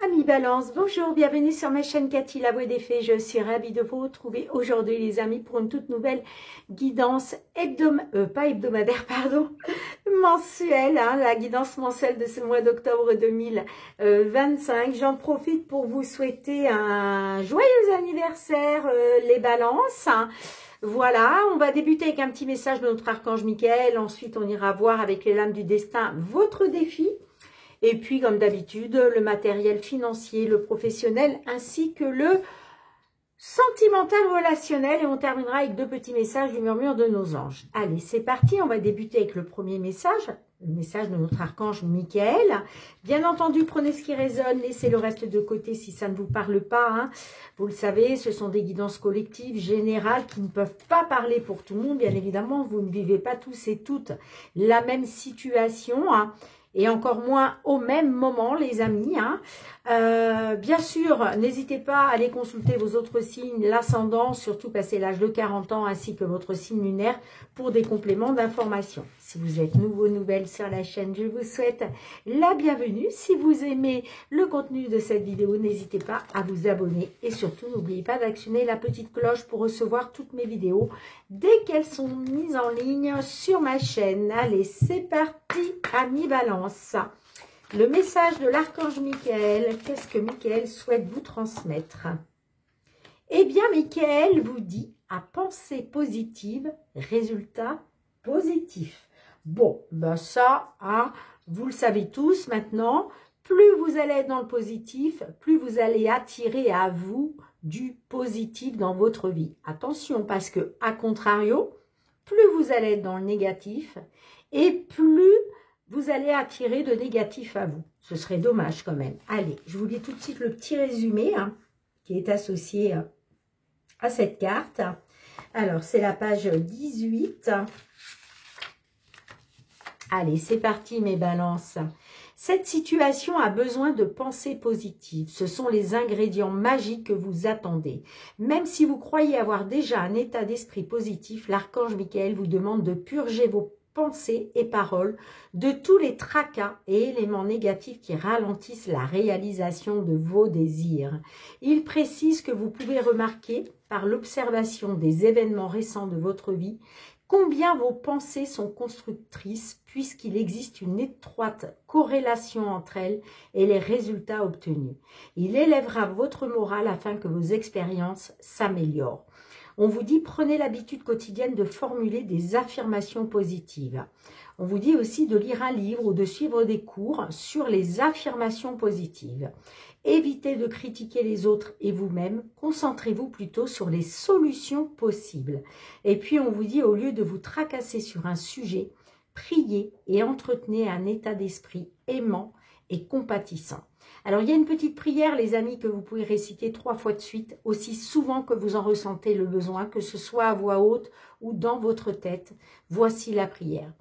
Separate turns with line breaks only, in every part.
Amis Balance, bonjour, bienvenue sur ma chaîne Cathy, la voix des fées. Je suis ravie de vous retrouver aujourd'hui les amis pour une toute nouvelle guidance mensuelle, la guidance mensuelle de ce mois d'octobre 2025. J'en profite pour vous souhaiter un joyeux anniversaire les Balances. Voilà, on va débuter avec un petit message de notre archange Michael, ensuite on ira voir avec les lames du destin votre défi. Et puis, comme d'habitude, le matériel financier, le professionnel, ainsi que le sentimental relationnel. Et on terminera avec deux petits messages du murmure de nos anges. Allez, c'est parti. On va débuter avec le premier message, le message de notre archange Michael. Bien entendu, prenez ce qui résonne, laissez le reste de côté si ça ne vous parle pas. Vous le savez, ce sont des guidances collectives, générales, qui ne peuvent pas parler pour tout le monde. Bien évidemment, vous ne vivez pas tous et toutes la même situation, et encore moins au même moment, les amis. Bien sûr, n'hésitez pas à aller consulter vos autres signes, l'ascendant, surtout passé l'âge de 40 ans, ainsi que votre signe lunaire, pour des compléments d'information. Si vous êtes nouveau, nouvelle sur la chaîne, je vous souhaite la bienvenue. Si vous aimez le contenu de cette vidéo, n'hésitez pas à vous abonner. Et surtout, n'oubliez pas d'actionner la petite cloche pour recevoir toutes mes vidéos dès qu'elles sont mises en ligne sur ma chaîne. Allez, c'est parti, amis Balance. Le message de l'archange Michael, qu'est-ce que Michael souhaite vous transmettre? Eh bien, Michael vous dit à penser positive, résultat positif. Bon, ben ça, vous le savez tous maintenant, plus vous allez être dans le positif, plus vous allez attirer à vous du positif dans votre vie. Attention, parce que, à contrario, plus vous allez être dans le négatif, et plus vous allez attirer de négatif à vous. Ce serait dommage quand même. Allez, je vous lis tout de suite le petit résumé qui est associé à cette carte. Alors, c'est la page 18. Allez, c'est parti mes balances. Cette situation a besoin de pensées positives. Ce sont les ingrédients magiques que vous attendez. Même si vous croyez avoir déjà un état d'esprit positif, l'archange Michael vous demande de purger vos pensées et paroles de tous les tracas et éléments négatifs qui ralentissent la réalisation de vos désirs. Il précise que vous pouvez remarquer, par l'observation des événements récents de votre vie, combien vos pensées sont constructrices puisqu'il existe une étroite corrélation entre elles et les résultats obtenus. Il élèvera votre morale afin que vos expériences s'améliorent. On vous dit, prenez l'habitude quotidienne de formuler des affirmations positives. On vous dit aussi de lire un livre ou de suivre des cours sur les affirmations positives. Évitez de critiquer les autres et vous-même. Concentrez-vous plutôt sur les solutions possibles. Et puis, on vous dit, au lieu de vous tracasser sur un sujet, priez et entretenez un état d'esprit aimant et compatissant. Alors, il y a une petite prière, les amis, que vous pouvez réciter 3 fois de suite, aussi souvent que vous en ressentez le besoin, que ce soit à voix haute ou dans votre tête. Voici la prière.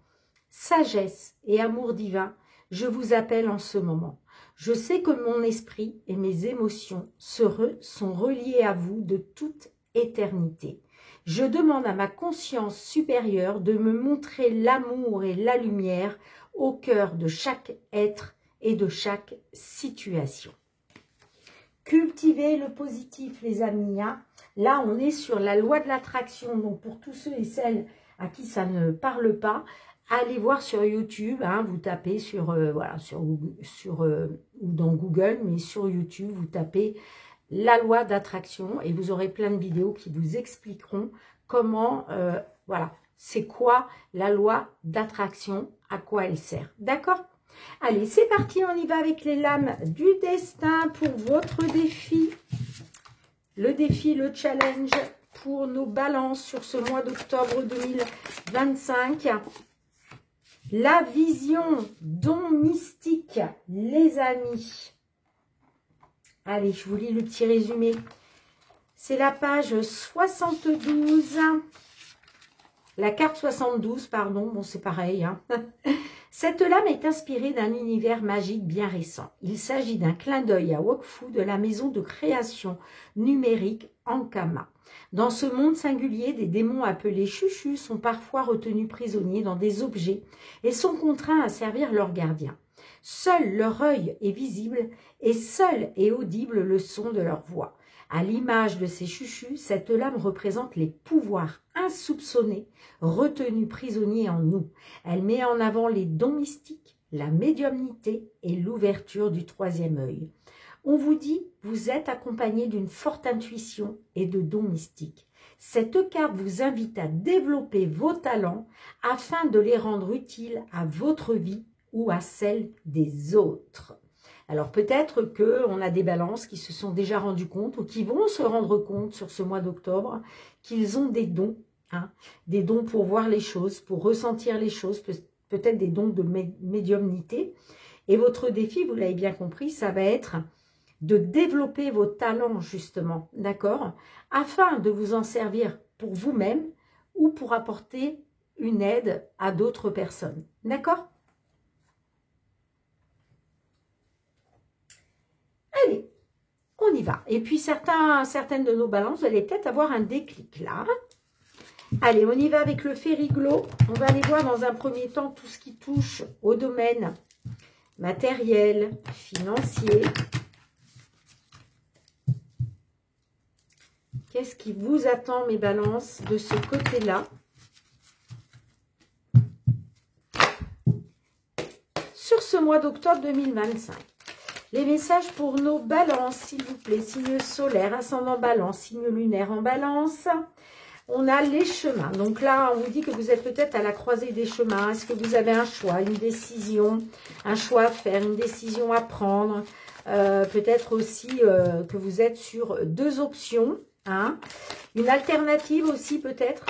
Sagesse et amour divin, je vous appelle en ce moment. Je sais que mon esprit et mes émotions sont reliés à vous de toute éternité. Je demande à ma conscience supérieure de me montrer l'amour et la lumière au cœur de chaque être et de chaque situation. Cultivez le positif, les amis. Là, on est sur la loi de l'attraction. Donc, pour tous ceux et celles à qui ça ne parle pas, allez voir sur YouTube. Vous tapez ou dans Google, mais sur YouTube, vous tapez la loi d'attraction et vous aurez plein de vidéos qui vous expliqueront comment, c'est quoi la loi d'attraction, à quoi elle sert. D'accord ? Allez, c'est parti, on y va avec les lames du destin pour votre défi. Le défi, le challenge pour nos balances sur ce mois d'octobre 2025. La vision, don mystique, les amis. Allez, je vous lis le petit résumé. C'est la page 72. La carte 72, pardon. Bon, c'est pareil. Cette lame est inspirée d'un univers magique bien récent. Il s'agit d'un clin d'œil à Wokfu de la maison de création numérique Ankama. Dans ce monde singulier, des démons appelés chuchus sont parfois retenus prisonniers dans des objets et sont contraints à servir leurs gardiens. Seul leur œil est visible et seul est audible le son de leur voix. À l'image de ces chuchus, cette lame représente les pouvoirs insoupçonnés, retenus prisonniers en nous. Elle met en avant les dons mystiques, la médiumnité et l'ouverture du troisième œil. On vous dit, vous êtes accompagné d'une forte intuition et de dons mystiques. Cette carte vous invite à développer vos talents afin de les rendre utiles à votre vie ou à celle des autres. Alors peut-être qu'on a des balances qui se sont déjà rendus compte ou qui vont se rendre compte sur ce mois d'octobre qu'ils ont des dons, des dons pour voir les choses, pour ressentir les choses, peut-être des dons de médiumnité. Et votre défi, vous l'avez bien compris, ça va être de développer vos talents justement, d'accord, afin de vous en servir pour vous-même ou pour apporter une aide à d'autres personnes, d'accord? Allez, on y va. Et puis certaines de nos balances, vous allez peut-être avoir un déclic là. Allez, on y va avec le Fériglo. On va aller voir dans un premier temps tout ce qui touche au domaine matériel, financier. Qu'est-ce qui vous attend, mes balances, de ce côté-là? Sur ce mois d'octobre 2025. Les messages pour nos balances, s'il vous plaît. Signe solaire, ascendant balance, signe lunaire en balance. On a les chemins. Donc là, on vous dit que vous êtes peut-être à la croisée des chemins. Est-ce que vous avez un choix, une décision, un choix à faire, une décision à prendre? Peut-être aussi que vous êtes sur deux options. Une alternative aussi peut-être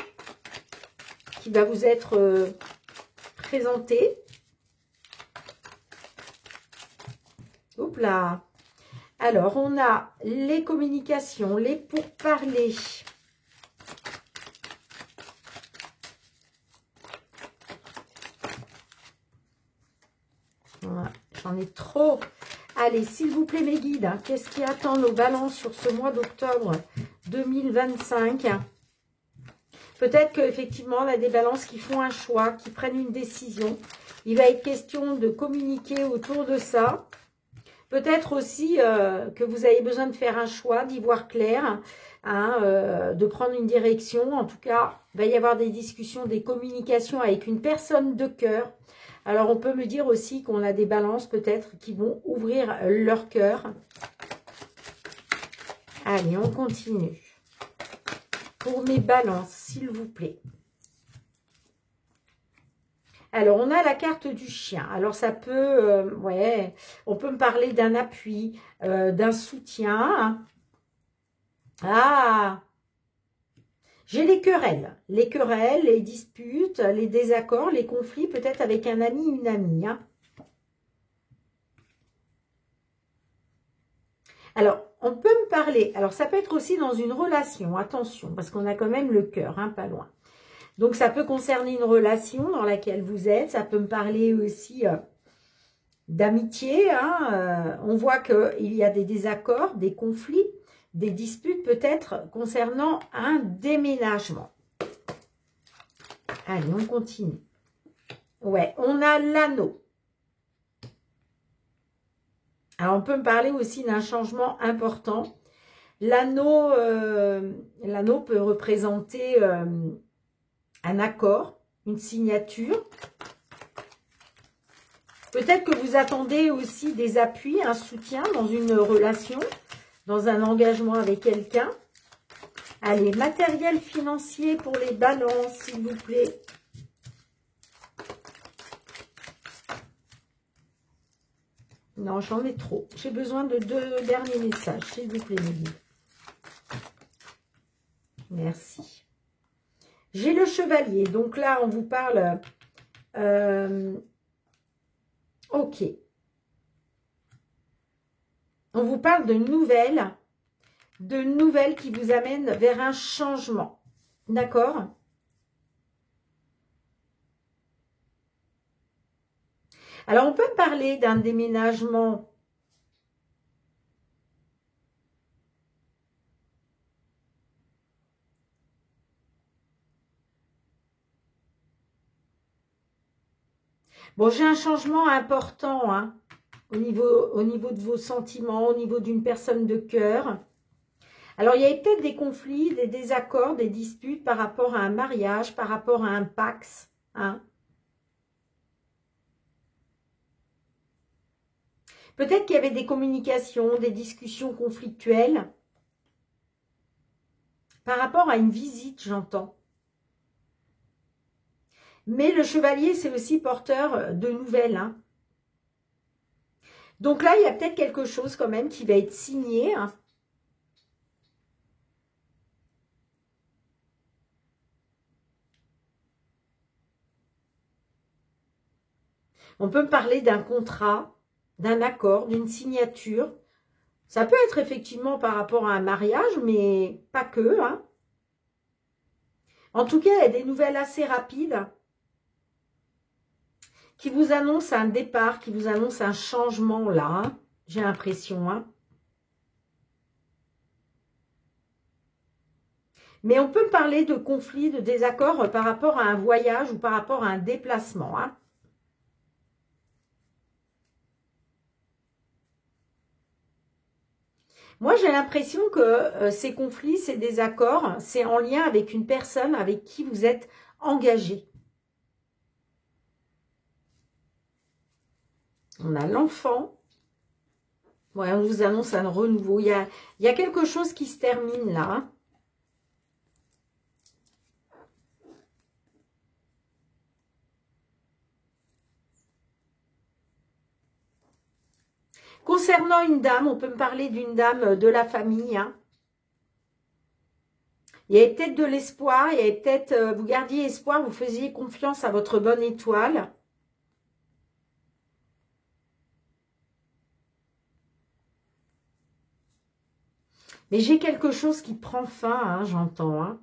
qui va vous être présentée. Hop là. Alors, on a les communications, les pourparlers. Voilà, j'en ai trop. Allez, s'il vous plaît, mes guides, qu'est-ce qui attend nos balances sur ce mois d'octobre 2025? Peut-être qu'effectivement, on a des balances qui font un choix, qui prennent une décision. Il va être question de communiquer autour de ça. Peut-être aussi que vous avez besoin de faire un choix, d'y voir clair, de prendre une direction. En tout cas, il va y avoir des discussions, des communications avec une personne de cœur. Alors, on peut me dire aussi qu'on a des balances peut-être qui vont ouvrir leur cœur. Allez, on continue. Pour mes balances, s'il vous plaît. Alors, on a la carte du chien. Alors, ça peut, ouais, on peut me parler d'un appui, d'un soutien. Ah, j'ai les querelles, les disputes, les désaccords, les conflits, peut-être avec un ami, une amie. Alors, on peut me parler, alors ça peut être aussi dans une relation, attention, parce qu'on a quand même le cœur, pas loin. Donc, ça peut concerner une relation dans laquelle vous êtes. Ça peut me parler aussi d'amitié. On voit qu'il y a des désaccords, des conflits, des disputes peut-être concernant un déménagement. Allez, on continue. Ouais, on a l'anneau. Alors, on peut me parler aussi d'un changement important. L'anneau peut représenter un accord, une signature. Peut-être que vous attendez aussi des appuis, un soutien dans une relation, dans un engagement avec quelqu'un. Allez, matériel financier pour les balances, s'il vous plaît. Non, j'en ai trop. J'ai besoin de 2 derniers messages, s'il vous plaît, mes guides. Merci. J'ai le chevalier. Donc là, on vous parle... ok. On vous parle de nouvelles qui vous amènent vers un changement. D'accord? Alors, on peut parler d'un déménagement Bon, j'ai un changement important hein, au niveau de vos sentiments, au niveau d'une personne de cœur. Alors, il y a peut-être des conflits, des désaccords, des disputes par rapport à un mariage, par rapport à un pax. Hein. Peut-être qu'il y avait des communications, des discussions conflictuelles. Par rapport à une visite, j'entends. Mais le chevalier, c'est aussi porteur de nouvelles. Hein. Donc là, il y a peut-être quelque chose quand même qui va être signé. Hein. On peut me parler d'un contrat, d'un accord, d'une signature. Ça peut être effectivement par rapport à un mariage, mais pas que. Hein. En tout cas, il y a des nouvelles assez rapides qui vous annoncent un départ, qui vous annoncent un changement là. Hein. J'ai l'impression. Hein. Mais on peut me parler de conflits, de désaccords par rapport à un voyage ou par rapport à un déplacement. Hein. Moi, j'ai l'impression que ces conflits, ces désaccords, c'est en lien avec une personne avec qui vous êtes engagé. On a l'enfant. Ouais, on vous annonce un renouveau. Il y a quelque chose qui se termine là. Hein. Concernant une dame, on peut me parler d'une dame de la famille. Hein. Il y avait peut-être de l'espoir, il y avait peut-être, vous gardiez espoir, vous faisiez confiance à votre bonne étoile. Mais j'ai quelque chose qui prend fin, hein, j'entends. Hein.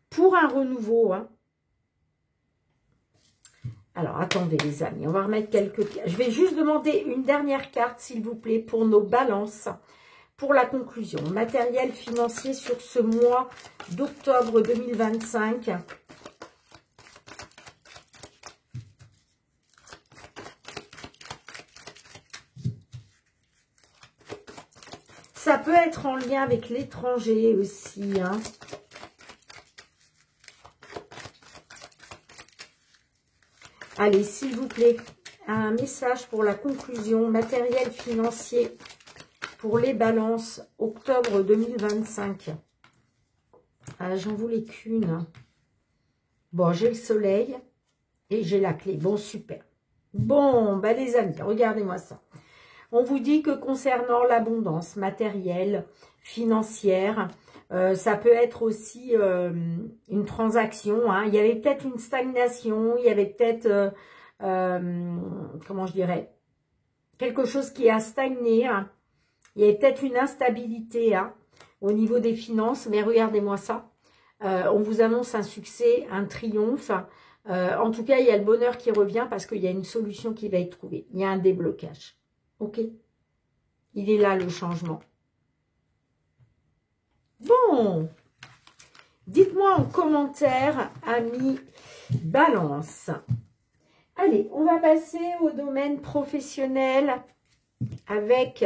Pour un renouveau. Hein. Alors, attendez les amis, on va remettre quelques... Je vais juste demander une dernière carte, s'il vous plaît, pour nos balances. Pour la conclusion, matériel financier sur ce mois d'octobre 2025. Ça peut être en lien avec l'étranger aussi. Hein. Allez, s'il vous plaît, un message pour la conclusion. Matériel financier pour les balances, octobre 2025. Ah, j'en voulais qu'une. Bon, j'ai le soleil et j'ai la clé. Bon, super. Bon, bah les amis, regardez-moi ça. On vous dit que concernant l'abondance matérielle, financière, ça peut être aussi une transaction. Hein. Il y avait peut-être une stagnation, il y avait peut-être, comment je dirais, quelque chose qui a stagné. Hein. Il y avait peut-être une instabilité hein, au niveau des finances, mais regardez-moi ça. On vous annonce un succès, un triomphe. En tout cas, il y a le bonheur qui revient parce qu'il y a une solution qui va être trouvée. Il y a un déblocage. Ok? Il est là, le changement. Bon. Dites-moi en commentaire, amis Balance. Allez, on va passer au domaine professionnel avec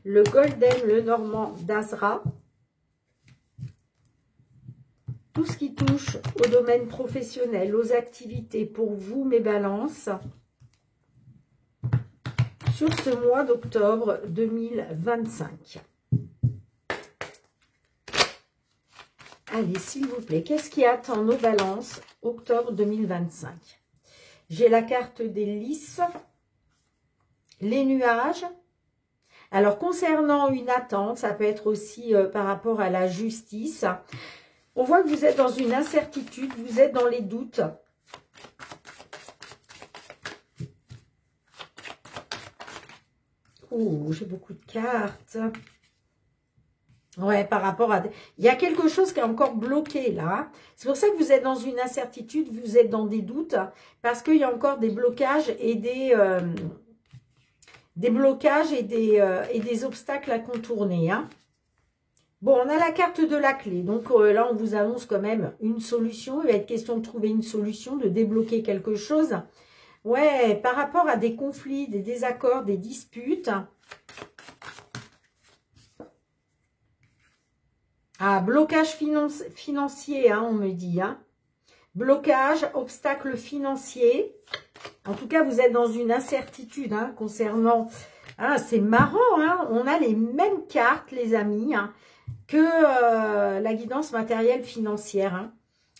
le Golden, le Normand d'Azra. Tout ce qui touche au domaine professionnel, aux activités pour vous, mes balances, sur ce mois d'octobre 2025. Allez, s'il vous plaît, qu'est-ce qui attend nos balances octobre 2025? J'ai la carte des lys, les nuages. Alors, concernant une attente, ça peut être aussi par rapport à la justice. On voit que vous êtes dans une incertitude, vous êtes dans les doutes. Oh, j'ai beaucoup de cartes. Ouais, par rapport à... Il y a quelque chose qui est encore bloqué là. C'est pour ça que vous êtes dans une incertitude, vous êtes dans des doutes, parce qu'il y a encore des blocages et des blocages et des obstacles à contourner. Hein. Bon, on a la carte de la clé. Donc là, on vous annonce quand même une solution. Il va être question de trouver une solution, de débloquer quelque chose. Ouais, par rapport à des conflits, des désaccords, des disputes. Ah, blocage financier, hein, on me dit. Hein. Blocage, obstacle financier. En tout cas, vous êtes dans une incertitude hein, concernant... Ah, c'est marrant, hein, on a les mêmes cartes, les amis, hein, que la guidance matérielle financière. Hein.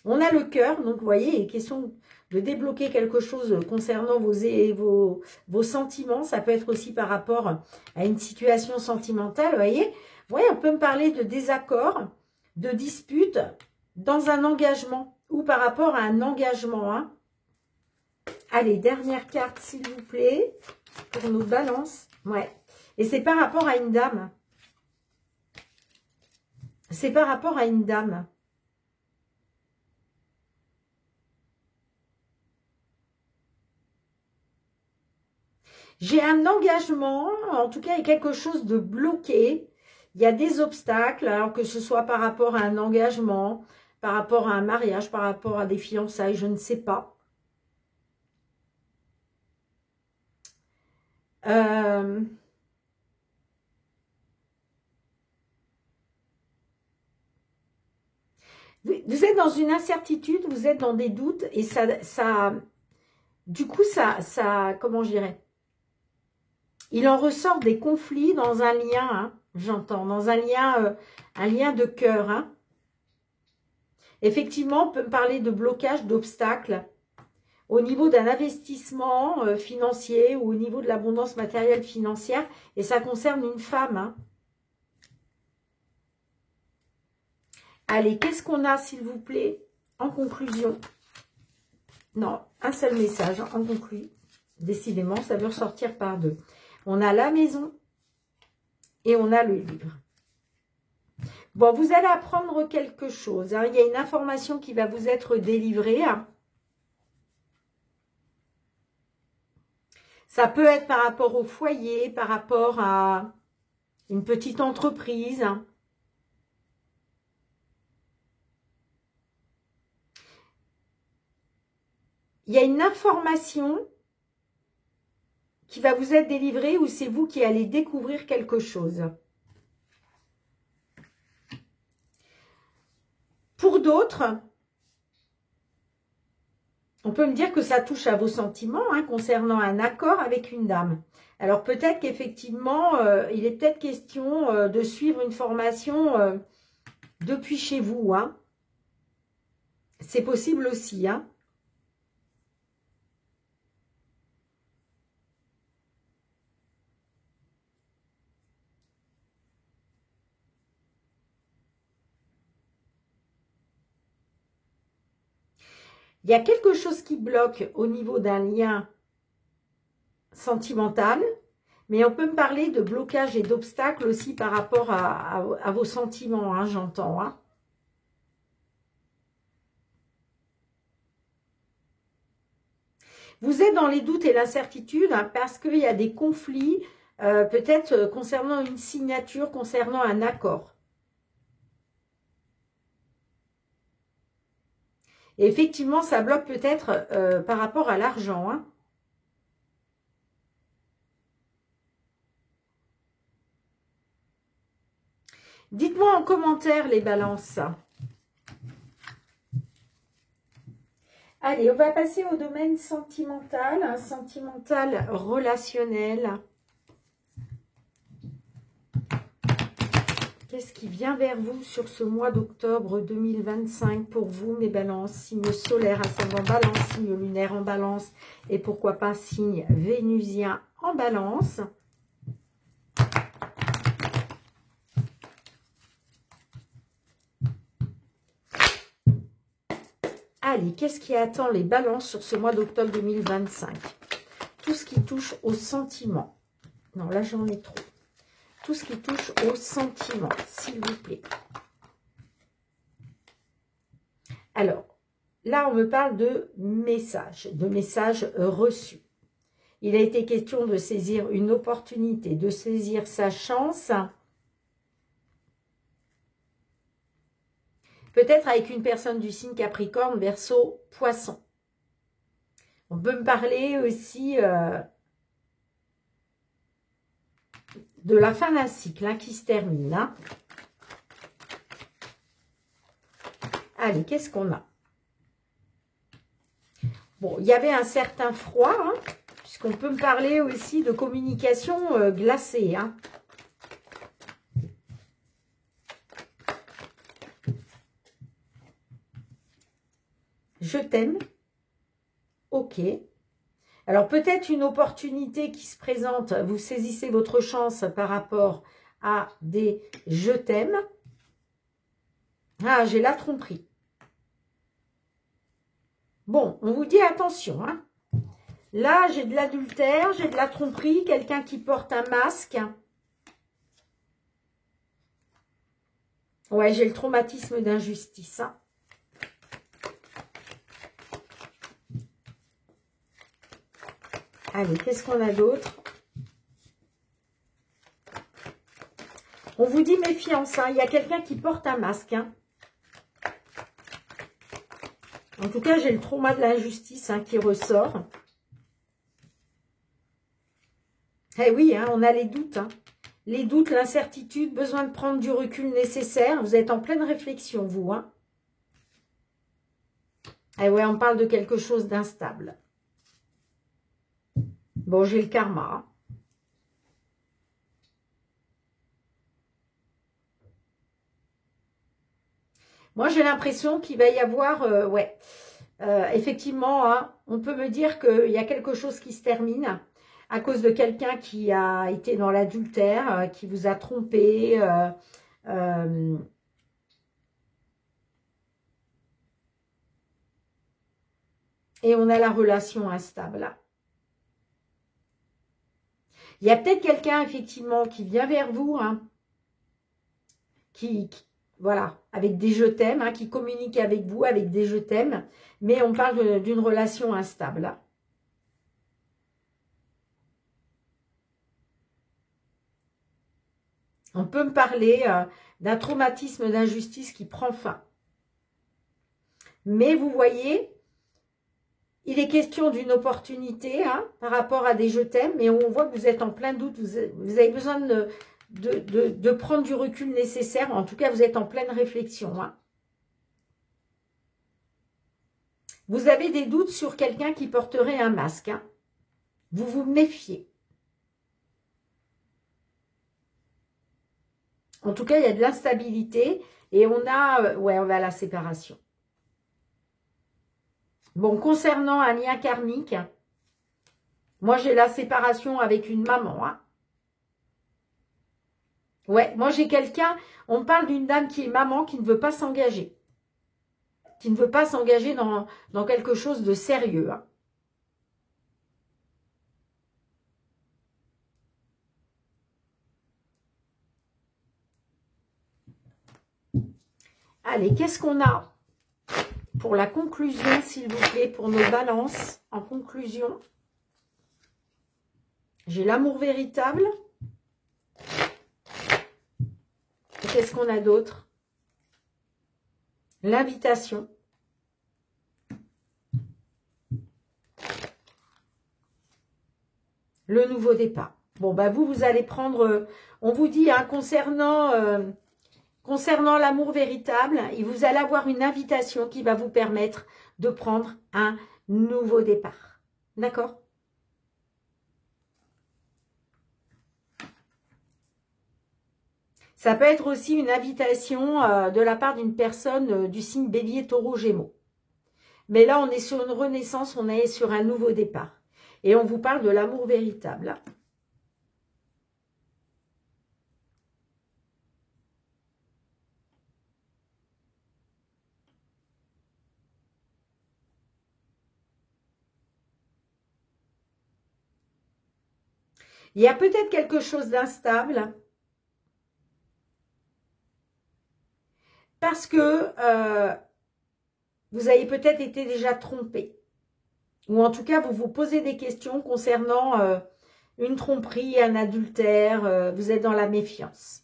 On a le cœur, donc vous voyez, il est question de débloquer quelque chose concernant vos sentiments. Ça peut être aussi par rapport à une situation sentimentale, vous voyez. Ouais, on peut me parler de désaccord, de dispute dans un engagement ou par rapport à un engagement. Hein. Allez, dernière carte, s'il vous plaît, pour nos balances. Ouais, et c'est par rapport à une dame. C'est par rapport à une dame. J'ai un engagement, en tout cas, il y a quelque chose de bloqué. Il y a des obstacles, alors que ce soit par rapport à un engagement, par rapport à un mariage, par rapport à des fiançailles, je ne sais pas. Vous êtes dans une incertitude, vous êtes dans des doutes et du coup, comment je dirais, il en ressort des conflits dans un lien, hein, j'entends, dans un lien de cœur. Hein. Effectivement, on peut me parler de blocage, d'obstacles au niveau d'un investissement financier ou au niveau de l'abondance matérielle financière et ça concerne une femme. Hein. Allez, qu'est-ce qu'on a, s'il vous plaît, en conclusion? Non, un seul message, en conclusion. Décidément, ça veut ressortir par deux. On a la maison et on a le livre. Bon, vous allez apprendre quelque chose. Hein. Il y a une information qui va vous être délivrée. Hein. Ça peut être par rapport au foyer, par rapport à une petite entreprise. Hein. Il y a une information qui va vous être délivrée ou c'est vous qui allez découvrir quelque chose. Pour d'autres, on peut me dire que ça touche à vos sentiments hein, concernant un accord avec une dame. Alors peut-être qu'effectivement, il est peut-être question de suivre une formation depuis chez vous. Hein. C'est possible aussi. Hein. Il y a quelque chose qui bloque au niveau d'un lien sentimental, mais on peut me parler de blocage et d'obstacles aussi par rapport à vos sentiments, hein, j'entends. Hein. Vous êtes dans les doutes et l'incertitude hein, parce qu'il y a des conflits, peut-être concernant une signature, concernant un accord. Et effectivement, ça bloque peut-être par rapport à l'argent. Hein. Dites-moi en commentaire les balances. Allez, on va passer au domaine sentimental, hein, sentimental relationnel. Qu'est-ce qui vient vers vous sur ce mois d'octobre 2025 pour vous, mes balances? Signe solaire, ascendant balance, signe lunaire en balance et pourquoi pas signe vénusien en balance. Allez, qu'est-ce qui attend les balances sur ce mois d'octobre 2025? Tout ce qui touche aux sentiments. Non, là j'en ai trop. Tout ce qui touche aux sentiments, s'il vous plaît. Alors, là, on me parle de messages reçus. Il a été question de saisir une opportunité, de saisir sa chance. Peut-être avec une personne du signe Capricorne, Verseau, Poisson. On peut me parler aussi de la fin d'un cycle hein, qui se termine. Hein. Allez, qu'est-ce qu'on a? Bon, il y avait un certain froid, hein, puisqu'on peut me parler aussi de communication glacée. Hein. Je t'aime. Ok. Alors, peut-être une opportunité qui se présente. Vous saisissez votre chance par rapport à des « je t'aime ». Ah, j'ai la tromperie. Bon, on vous dit attention. Hein. Là, j'ai de l'adultère, j'ai de la tromperie, quelqu'un qui porte un masque. Ouais, j'ai le traumatisme d'injustice. Hein. Allez, qu'est-ce qu'on a d'autre? On vous dit méfiance. Hein. Il y a quelqu'un qui porte un masque. Hein. En tout cas, j'ai le trauma de l'injustice hein, qui ressort. Eh oui, hein, on a les doutes. Hein. Les doutes, l'incertitude, besoin de prendre du recul nécessaire. Vous êtes en pleine réflexion, vous. Hein. Eh ouais, on parle de quelque chose d'instable. Bon, j'ai le karma. Moi, j'ai l'impression qu'il va y avoir... effectivement, hein, on peut me dire qu'il y a quelque chose qui se termine à cause de quelqu'un qui a été dans l'adultère, qui vous a trompé. Et on a la relation instable. Il y a peut-être quelqu'un, effectivement, qui vient vers vous, hein, voilà, avec des je t'aime, hein, qui communique avec vous, avec des je t'aime, mais on parle d'une relation instable. Hein. On peut me parler d'un traumatisme d'injustice qui prend fin. Mais vous voyez, il est question d'une opportunité hein, par rapport à des je t'aime, mais on voit que vous êtes en plein doute, vous avez besoin de prendre du recul nécessaire. En tout cas, vous êtes en pleine réflexion. Hein. Vous avez des doutes sur quelqu'un qui porterait un masque. Hein. Vous vous méfiez. En tout cas, il y a de l'instabilité et on a, on va à la séparation. Bon, concernant un lien karmique, moi j'ai la séparation avec une maman. Hein. Ouais, moi j'ai quelqu'un, on me parle d'une dame qui est maman, qui ne veut pas s'engager. Qui ne veut pas s'engager dans quelque chose de sérieux. Hein. Allez, qu'est-ce qu'on a pour la conclusion, s'il vous plaît, pour nos balances, en conclusion? J'ai l'amour véritable. Qu'est-ce qu'on a d'autre? L'invitation. Le nouveau départ. Bon, bah vous allez prendre... on vous dit, hein, concernant l'amour véritable, vous allez avoir une invitation qui va vous permettre de prendre un nouveau départ. D'accord? Ça peut être aussi une invitation de la part d'une personne du signe Bélier, Taureau, Gémeaux. Mais là, on est sur une renaissance, on est sur un nouveau départ. Et on vous parle de l'amour véritable. Il y a peut-être quelque chose d'instable. Parce que vous avez peut-être été déjà trompé. Ou en tout cas, vous vous posez des questions concernant une tromperie, un adultère. Vous êtes dans la méfiance.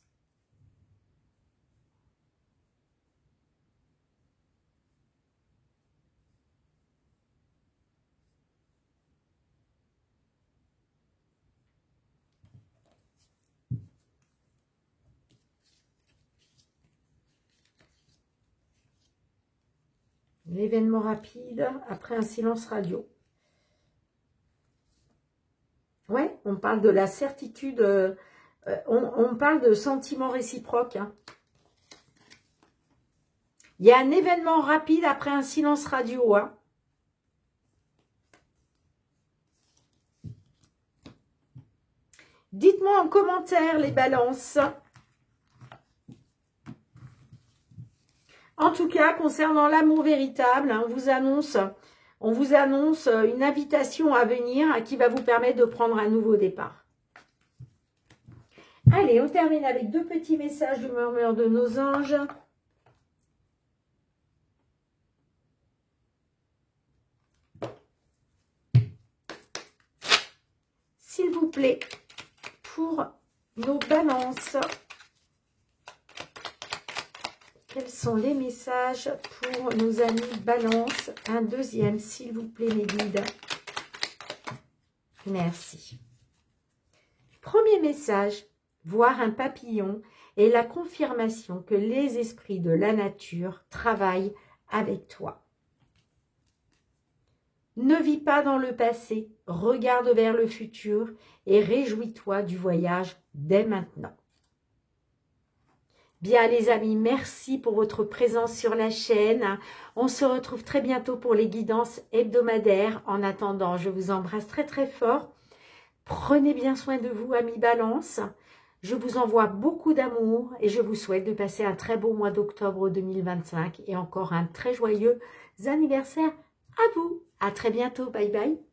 L'événement rapide après un silence radio. Ouais, on parle de la certitude, on parle de sentiments réciproques. Hein. Il y a un événement rapide après un silence radio. Hein. Dites-moi en commentaire les balances. En tout cas, concernant l'amour véritable, hein, on vous annonce une invitation à venir qui va vous permettre de prendre un nouveau départ. Allez, on termine avec 2 petits messages du murmure de nos anges. S'il vous plaît, pour nos balances, quels sont les messages pour nos amis balance? Un deuxième, s'il vous plaît, mes guides. Merci. Premier message, voir un papillon est la confirmation que les esprits de la nature travaillent avec toi. Ne vis pas dans le passé, regarde vers le futur et réjouis-toi du voyage dès maintenant. Bien les amis, merci pour votre présence sur la chaîne. On se retrouve très bientôt pour les guidances hebdomadaires. En attendant, je vous embrasse très très fort. Prenez bien soin de vous, amis Balance. Je vous envoie beaucoup d'amour et je vous souhaite de passer un très beau mois d'octobre 2025 et encore un très joyeux anniversaire à vous. À très bientôt. Bye bye.